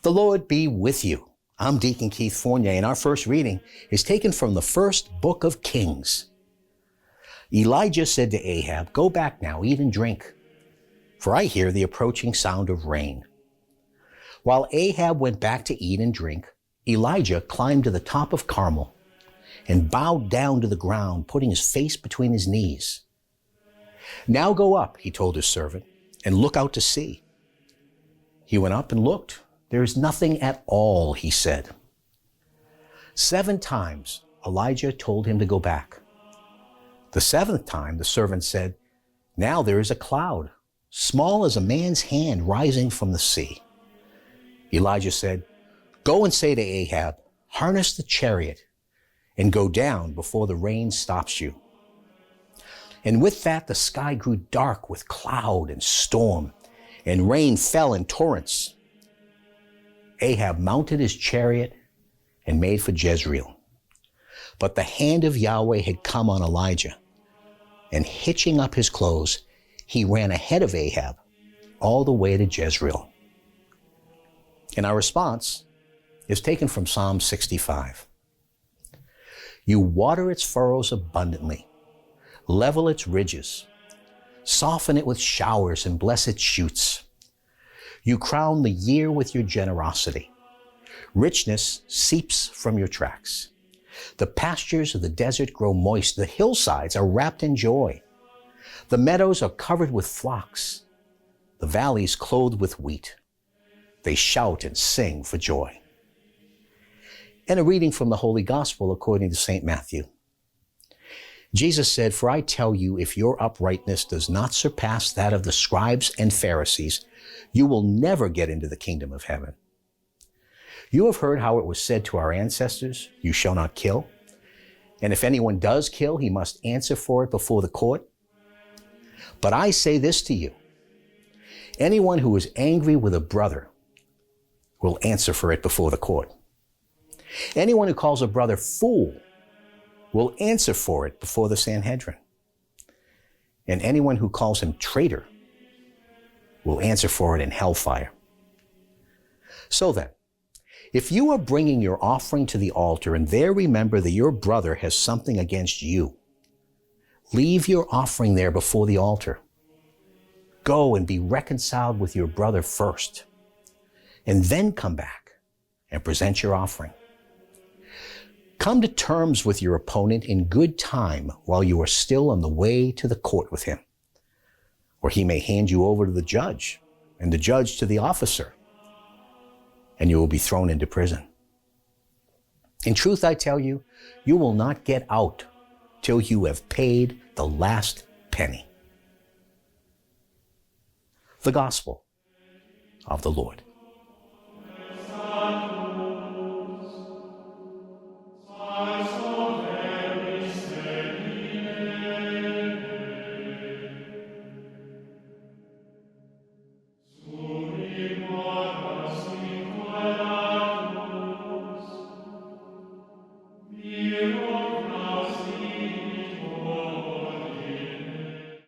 The Lord be with you. I'm Deacon Keith Fournier, and our first reading is taken from the first book of Kings. Elijah said to Ahab, "Go back now, eat and drink, for I hear the approaching sound of rain." While Ahab went back to eat and drink, Elijah climbed to the top of Carmel and bowed down to the ground, putting his face between his knees. "Now go up," he told his servant, "and look out to sea." He went up and looked. "There is nothing at all," he said. 7 times Elijah told him to go back. The 7th time the servant said, "Now there is a cloud, small as a man's hand, rising from the sea." Elijah said, "Go and say to Ahab, harness the chariot and go down before the rain stops you." And with that, the sky grew dark with cloud and storm, and rain fell in torrents. Ahab mounted his chariot and made for Jezreel. But the hand of Yahweh had come on Elijah, and hitching up his clothes, he ran ahead of Ahab all the way to Jezreel. And our response is taken from Psalm 65. You water its furrows abundantly, level its ridges, soften it with showers and bless its shoots. You crown the year with your generosity. Richness seeps from your tracks. The pastures of the desert grow moist. The hillsides are wrapped in joy. The meadows are covered with flocks. The valleys clothed with wheat. They shout and sing for joy. And a reading from the Holy Gospel according to St. Matthew. Jesus said, "For I tell you, if your uprightness does not surpass that of the scribes and Pharisees, you will never get into the kingdom of heaven. You have heard how it was said to our ancestors, 'You shall not kill.' And if anyone does kill, he must answer for it before the court. But I say this to you, anyone who is angry with a brother will answer for it before the court. Anyone who calls a brother fool will answer for it before the Sanhedrin. And anyone who calls him traitor will answer for it in hellfire. So then, if you are bringing your offering to the altar and there remember that your brother has something against you, leave your offering there before the altar. Go and be reconciled with your brother first, and then come back and present your offering. Come to terms with your opponent in good time while you are still on the way to the court with him, or he may hand you over to the judge, and the judge to the officer, and you will be thrown into prison. In truth, I tell you, you will not get out till you have paid the last penny." The Gospel of the Lord.